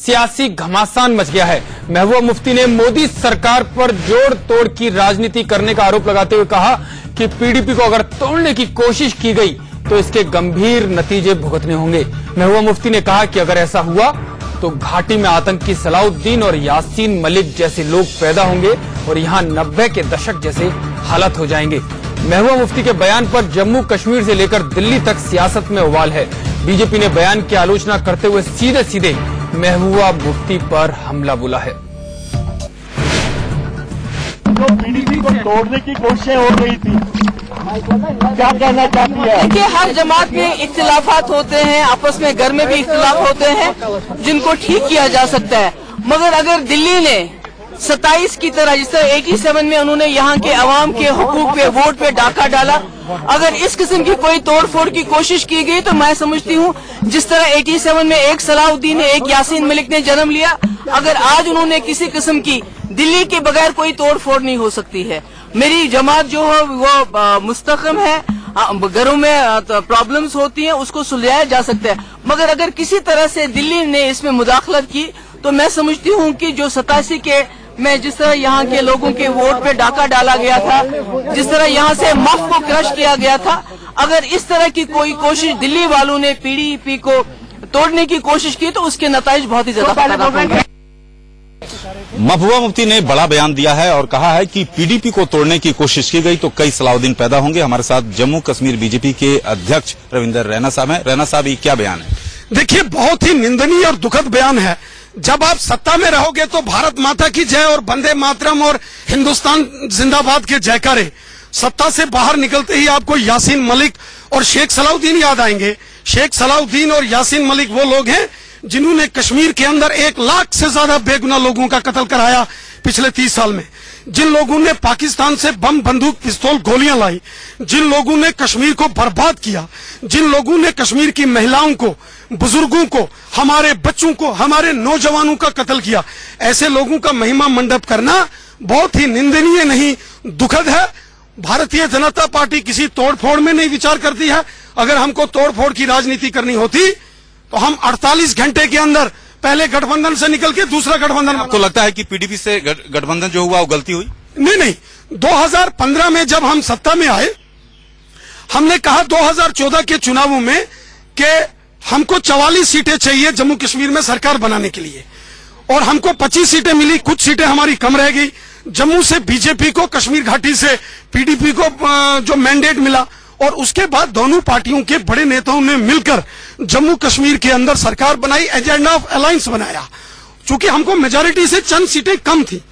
सियासी घमासान मच गया है। महबूबा मुफ्ती ने मोदी सरकार पर जोड़ तोड़ की राजनीति करने का आरोप लगाते हुए कहा कि पीडीपी को अगर तोड़ने की कोशिश की गई तो इसके गंभीर नतीजे भुगतने होंगे। महबूबा मुफ्ती ने कहा कि अगर ऐसा हुआ तो घाटी में आतंकी सलाउद्दीन और यासीन मलिक जैसे लोग पैदा होंगे और यहां 90 के दशक जैसे हालात हो जाएंगे। महबूबा मुफ्ती के बयान पर जम्मू कश्मीर से लेकर दिल्ली तक सियासत में उबाल है। बीजेपी ने बयान की आलोचना करते हुए सीधे सीधे महबूबा मुफ्ती पर हमला बोला है। जो पीडीपी को तोड़ने की कोशिशें हो रही थी, क्या कहना चाहती है? देखिए, हर जमात में इख्तिलाफात होते हैं, आपस में घर में भी इख्तिलाफ होते हैं जिनको ठीक किया जा सकता है। मगर अगर दिल्ली ने 27 की तरह, जिस तरह 87 में उन्होंने यहाँ के अवाम के हुकूक पे, वोट पे डाका डाला, अगर इस किस्म की कोई तोड़फोड़ की कोशिश की गई तो मैं समझती हूँ जिस तरह 87 में एक सलाउद्दीन ने, एक यासीन मलिक ने जन्म लिया, अगर आज उन्होंने किसी किस्म की दिल्ली के बगैर कोई तोड़फोड़ नहीं हो सकती है। मेरी जमात जो है वो मुस्तकम है, घरों में प्रॉब्लम्स होती हैं, उसको सुलझाया जा सकता है। मगर अगर किसी तरह से दिल्ली ने इसमें मुदाखलत की तो मैं समझती हूँ कि जो 87 के में जिस तरह यहाँ के लोगों के वोट पे डाका डाला गया था, जिस तरह यहाँ से मफ को क्रश किया गया था, अगर इस तरह की कोई कोशिश दिल्ली वालों ने पीडीपी को तोड़ने की कोशिश की तो उसके नतीजे बहुत ही ज्यादा खतरनाक होंगे। महबूबा मुफ्ती ने बड़ा बयान दिया है और कहा है कि पीडीपी को तोड़ने की कोशिश की गई तो कई सलाउद्दीन पैदा होंगे। हमारे साथ जम्मू कश्मीर बीजेपी के अध्यक्ष रविंदर रैना साहब हैं। रैना साहब, ये क्या बयान है? देखिए, बहुत ही निंदनीय और दुखद बयान है। जब आप सत्ता में रहोगे तो भारत माता की जय और वंदे मातरम और हिंदुस्तान जिंदाबाद के जयकारे, सत्ता से बाहर निकलते ही आपको यासीन मलिक और शेख सलाउद्दीन याद आएंगे। शेख सलाउद्दीन और यासीन मलिक वो लोग हैं जिन्होंने कश्मीर के अंदर 1 लाख से ज्यादा बेगुनाह लोगों का कत्ल कराया पिछले 30 साल में, जिन लोगों ने पाकिस्तान से बम, बंदूक, पिस्तौल, गोलियां लाई, जिन लोगों ने कश्मीर को बर्बाद किया, जिन लोगों ने कश्मीर की महिलाओं को, बुजुर्गों को, हमारे बच्चों को, हमारे नौजवानों का कत्ल किया, ऐसे लोगों का महिमा मंडप करना बहुत ही निंदनीय नहीं, दुखद है। भारतीय जनता पार्टी किसी तोड़फोड़ में नहीं विचार करती है। अगर हमको तोड़फोड़ की राजनीति करनी होती तो हम 48 घंटे के अंदर पहले गठबंधन से निकल के दूसरा गठबंधन। आपको लगता है कि पीडीपी से गठबंधन जो हुआ वो गलती हुई? नहीं, 2015 में जब हम सत्ता में आए, हमने कहा 2014 के चुनावों में कि हमको 44 सीटें चाहिए जम्मू कश्मीर में सरकार बनाने के लिए, और हमको 25 सीटें मिली, कुछ सीटें हमारी कम रह गई। जम्मू से बीजेपी को, कश्मीर घाटी से पीडीपी को जो मैंडेट मिला, और उसके बाद दोनों पार्टियों के बड़े नेताओं ने मिलकर जम्मू कश्मीर के अंदर सरकार बनाई, एजेंडा ऑफ अलायंस बनाया। चूंकि हमको मेजॉरिटी से चंद सीटें कम थी,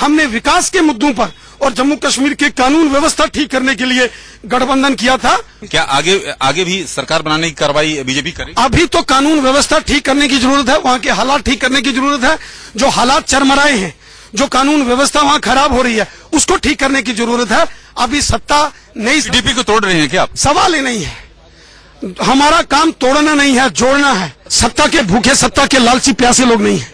हमने विकास के मुद्दों पर और जम्मू कश्मीर के कानून व्यवस्था ठीक करने के लिए गठबंधन किया था। क्या आगे भी सरकार बनाने की कार्रवाई बीजेपी करेगी? अभी तो कानून व्यवस्था ठीक करने की जरूरत है, वहां के हालात ठीक करने की जरूरत है। जो हालात चरमराए हैं, जो कानून व्यवस्था वहां खराब हो रही है, उसको ठीक करने की जरूरत है। अभी सत्ता नई पीडीपी को तोड़ रहे हैं क्या आप? सवाल ही नहीं है। हमारा काम तोड़ना नहीं है, जोड़ना है। सत्ता के भूखे, सत्ता के लालची प्यासे लोग नहीं है।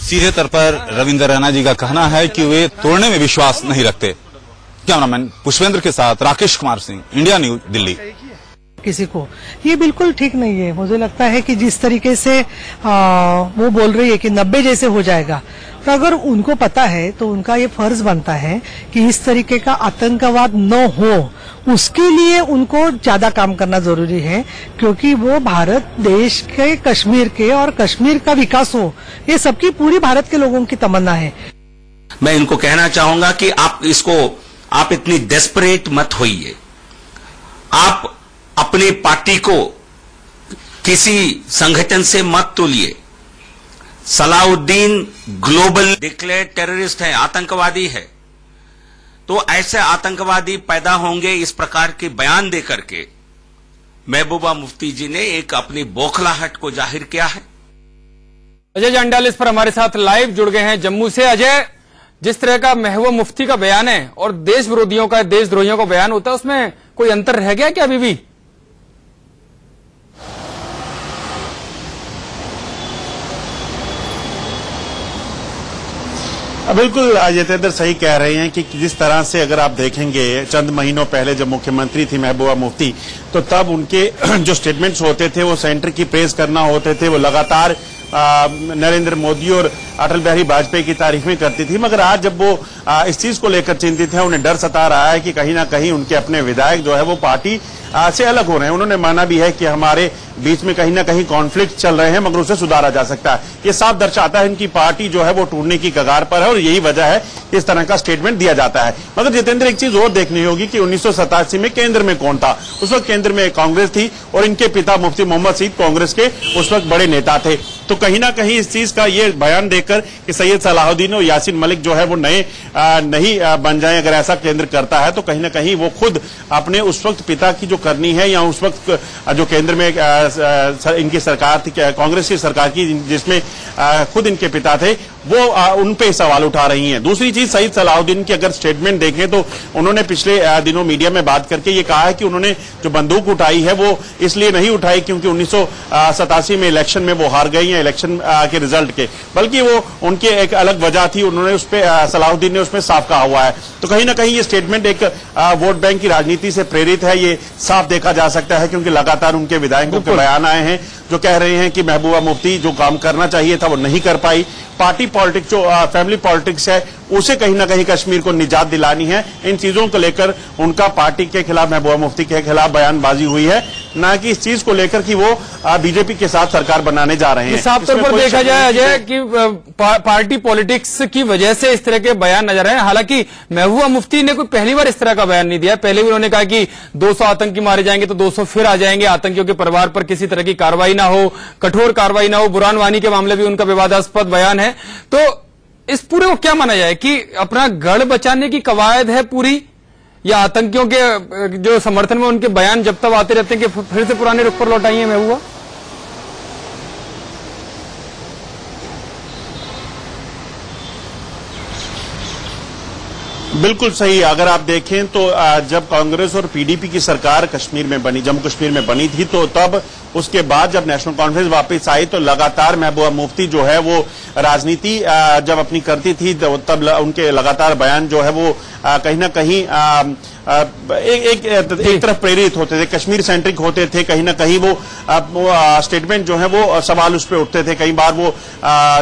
सीधे तौर पर रविंदर रैना जी का कहना है कि वे तोड़ने में विश्वास नहीं रखते। कैमरामैन पुष्पेंद्र के साथ राकेश कुमार सिंह, इंडिया न्यूज, दिल्ली। किसी को ये बिल्कुल ठीक नहीं है। मुझे लगता है कि जिस तरीके से वो बोल रही है कि 90 जैसे हो जाएगा, तो अगर उनको पता है तो उनका ये फर्ज बनता है कि इस तरीके का आतंकवाद न हो, उसके लिए उनको ज्यादा काम करना जरूरी है, क्योंकि वो भारत देश के, कश्मीर के और कश्मीर का विकास हो, ये सबकी, पूरी भारत के लोगों की तमन्ना है। मैं इनको कहना चाहूंगा कि आप इतनी डेस्परेट मत होइए। आप अपनी पार्टी को किसी संगठन से मत तोलिए। सलाउद्दीन ग्लोबल डिक्लेयर्ड टेररिस्ट है, आतंकवादी है, तो ऐसे आतंकवादी पैदा होंगे, इस प्रकार के बयान देकर के महबूबा मुफ्ती जी ने एक अपनी बौखलाहट को जाहिर किया है। अजय जंडाल इस पर हमारे साथ लाइव जुड़ गए हैं जम्मू से। अजय, जिस तरह का महबूबा मुफ्ती का बयान है और देश विरोधियों का, देशद्रोहियों का बयान होता है, उसमें कोई अंतर रह गया क्या अभी भी? बिल्कुल जितेंद्र सही कह रहे हैं कि जिस तरह से अगर आप देखेंगे चंद महीनों पहले जब मुख्यमंत्री थी महबूबा मुफ्ती, तो तब उनके जो स्टेटमेंट्स होते थे वो सेंटर की प्रेज करना होते थे, वो लगातार नरेंद्र मोदी और अटल बिहारी वाजपेयी की तारीफें करती थी, मगर आज जब वो इस चीज को लेकर चिंतित है, उन्हें डर सता रहा है कि कहीं ना कहीं उनके अपने विधायक जो है वो पार्टी से अलग हो रहे हैं। उन्होंने माना भी है कि हमारे बीच में कहीं ना कहीं कॉन्फ्लिक्ट चल रहे हैं, मगर उसे सुधारा जा सकता है। ये साफ दर्शाता है इनकी पार्टी जो है वो टूटने की कगार पर है और यही वजह है इस तरह का स्टेटमेंट दिया जाता है। मगर जितेंद्र, एक चीज और देखनी होगी कि 1987 में केंद्र में कौन था। उस वक्त केंद्र में कांग्रेस थी और इनके पिता मुफ्ती मोहम्मद सईद कांग्रेस के उस वक्त बड़े नेता थे। तो कहीं ना कहीं इस चीज का ये बयान देकर कि सैयद सलाहुद्दीन और यासीन मलिक जो है वो नए नहीं बन जाए, अगर ऐसा केंद्र करता है तो कहीं ना कहीं वो खुद अपने उस वक्त पिता की जो करनी है या उस वक्त जो केंद्र में इनकी सरकार थी, कांग्रेस की सरकार की, जिसमें खुद इनके पिता थे, वो उन पे सवाल उठा रही हैं। दूसरी चीज, सईद सलाहुद्दीन की अगर स्टेटमेंट देखें तो उन्होंने पिछले दिनों मीडिया में बात करके ये कहा है कि उन्होंने जो बंदूक उठाई है वो इसलिए नहीं उठाई क्योंकि 1987 में इलेक्शन में वो हार गई हैं, इलेक्शन के रिजल्ट के, बल्कि वो उनकी एक अलग वजह थी। उन्होंने उस पर सलाहुद्दीन ने उसमें साफ कहा हुआ है। तो कहीं ना कहीं ये स्टेटमेंट एक वोट बैंक की राजनीति से प्रेरित है, ये साफ देखा जा सकता है, क्योंकि लगातार उनके विधायकों के बयान आए हैं जो कह रहे हैं कि महबूबा मुफ्ती जो काम करना चाहिए था वो नहीं कर पाई। पार्टी पॉलिटिक्स जो फैमिली पॉलिटिक्स है उसे कहीं ना कहीं कश्मीर को निजात दिलानी है। इन चीजों को लेकर उनका पार्टी के खिलाफ, महबूबा मुफ्ती के खिलाफ बयानबाजी हुई है, ना कि इस चीज को लेकर कि वो बीजेपी के साथ सरकार बनाने जा रहे हैं। साफ तौर पर देखा जाए अजय कि पार्टी पॉलिटिक्स की वजह से इस तरह के बयान नजर आए। हालांकि महबूबा मुफ्ती ने कोई पहली बार इस तरह का बयान नहीं दिया। पहले भी उन्होंने कहा कि 200 आतंकी मारे जाएंगे तो 200 फिर आ जाएंगे, आतंकियों के परिवार पर किसी तरह की कार्रवाई ना हो, कठोर कार्रवाई ना हो। बुरहान वानी के मामले भी उनका विवादास्पद बयान है। तो इस पूरे को क्या माना जाए कि अपना गढ़ बचाने की कवायद है पूरी, या आतंकियों के जो समर्थन में उनके बयान जब तक आते रहते हैं कि फिर से पुराने रुख पर लौट आई है महबूबा? बिल्कुल सही। अगर आप देखें तो जब कांग्रेस और पीडीपी की सरकार कश्मीर में बनी, जम्मू कश्मीर में बनी थी, तो तब उसके बाद जब नेशनल कॉन्फ्रेंस वापस आई तो लगातार महबूबा मुफ्ती जो है वो राजनीति जब अपनी करती थी तब उनके लगातार बयान जो है वो कहीं ना कहीं एक तरफ प्रेरित होते थे, कश्मीर सेंट्रिक होते थे। कहीं ना कहीं वो स्टेटमेंट जो है वो सवाल उस पर उठते थे। कई बार वो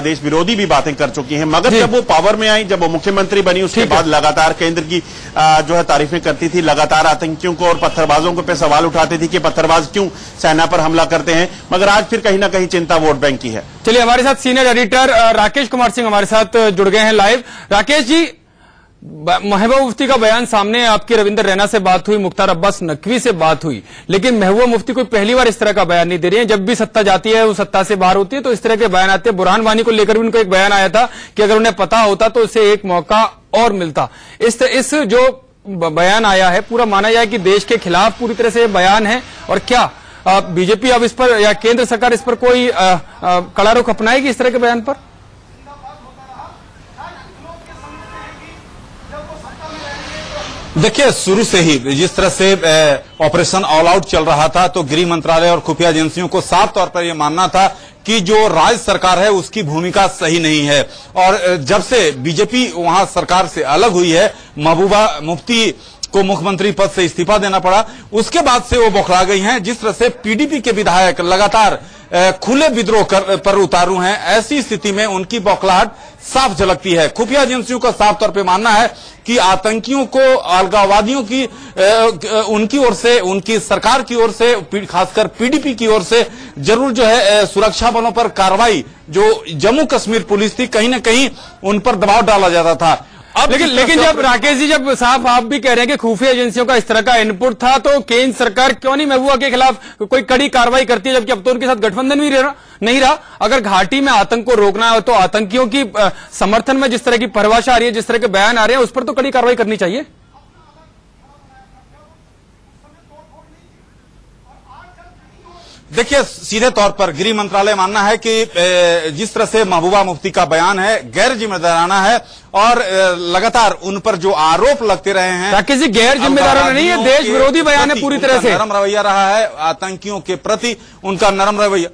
देश विरोधी भी बातें कर चुकी हैं, मगर जब वो पावर में आई, जब वो मुख्यमंत्री बनी, उसके बाद लगातार केंद्र की जो है तारीफें करती थी, लगातार आतंकियों को और पत्थरबाजों को पे सवाल उठाती थी कि पत्थरबाज क्यों सेना पर हमला करते हैं। मगर आज फिर कहीं ना कहीं चिंता वोट बैंक की है। चलिए, हमारे साथ सीनियर एडिटर राकेश कुमार सिंह हमारे साथ जुड़ गए हैं लाइव। राकेश जी, महबूबा मुफ्ती का बयान सामने, आपकी रविंदर रैना से बात हुई, मुख्तार अब्बास नकवी से बात हुई, लेकिन महबूबा मुफ्ती कोई पहली बार इस तरह का बयान नहीं दे रही है। जब भी सत्ता जाती है वो सत्ता से बाहर होती है तो इस तरह के बयान आते हैं। बुरहान वानी को लेकर भी उनको एक बयान आया था कि अगर उन्हें पता होता तो उसे एक मौका और मिलता। इस जो बयान आया है पूरा माना जाए कि देश के खिलाफ पूरी तरह से बयान है, और क्या बीजेपी अब इस पर या केंद्र सरकार इस पर कोई कड़ा रुख अपनाएगी इस तरह के बयान पर? देखिए, शुरू से ही जिस तरह से ऑपरेशन ऑल आउट चल रहा था तो गृह मंत्रालय और खुफिया एजेंसियों को साफ तौर पर यह मानना था कि जो राज्य सरकार है उसकी भूमिका सही नहीं है। और जब से बीजेपी वहां सरकार से अलग हुई है, महबूबा मुफ्ती को मुख्यमंत्री पद से इस्तीफा देना पड़ा, उसके बाद से वो बौखला गई हैं। जिस तरह से पीडीपी के विधायक लगातार खुले विद्रोह पर उतारू हैं, ऐसी स्थिति में उनकी बौखलाहट साफ झलकती है। खुफिया एजेंसियों का साफ तौर पे मानना है कि आतंकियों को, अलगाववादियों की उनकी ओर से, उनकी सरकार की ओर से, खासकर पीडीपी की ओर से जरूर जो है सुरक्षा बलों पर कार्रवाई, जो जम्मू कश्मीर पुलिस थी, कहीं ना कहीं उन पर दबाव डाला जाता था। अब लेकिन जब राकेश जी, जब साहब आप भी कह रहे हैं कि खुफिया एजेंसियों का इस तरह का इनपुट था, तो केंद्र सरकार क्यों नहीं महबूबा के खिलाफ कोई कड़ी कार्रवाई करती है, जबकि अब तो उनके साथ गठबंधन भी नहीं रहा। अगर घाटी में आतंक को रोकना है तो आतंकियों की समर्थन में जिस तरह की परिभाषा आ रही है, जिस तरह के बयान आ रहे हैं, उस पर तो कड़ी कार्रवाई करनी चाहिए। देखिए, सीधे तौर पर गृह मंत्रालय मानना है कि जिस तरह से महबूबा मुफ्ती का बयान है गैर जिम्मेदाराना है, और लगातार उन पर जो आरोप लगते रहे हैं, राकेश जी, गैर जिम्मेदाराना नहीं है, देश विरोधी बयान है पूरी तरह से। नरम रवैया रहा है आतंकियों के प्रति, उनका नरम रवैया।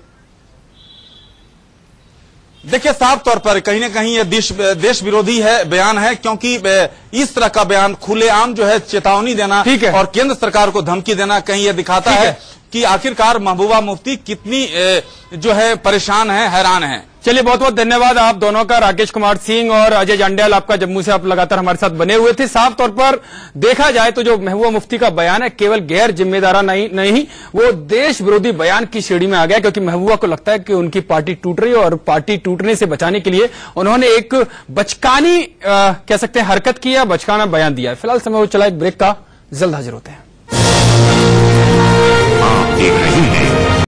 देखिए, साफ तौर पर कहीं ना कहीं ये देश विरोधी है बयान है, क्योंकि इस तरह का बयान खुलेआम जो है चेतावनी देना और केंद्र सरकार को धमकी देना, कहीं ये दिखाता है कि आखिरकार महबूबा मुफ्ती कितनी जो है परेशान है, हैरान है। चलिए, बहुत बहुत धन्यवाद आप दोनों का, राकेश कुमार सिंह और अजय जांड्याल, आपका जम्मू से आप लगातार हमारे साथ बने हुए थे। साफ तौर पर देखा जाए तो जो महबूबा मुफ्ती का बयान है केवल गैर जिम्मेदाराना नहीं, वो देश विरोधी बयान की श्रेणी में आ गया, क्योंकि महबूबा को लगता है कि उनकी पार्टी टूट रही है और पार्टी टूटने से बचाने के लिए उन्होंने एक बचकानी कह सकते हैं हरकत की है, बचकाना बयान दिया है। फिलहाल समय हो चला एक ब्रेक का, जल्द हाजिर होते हैं। आप देख रहे हैं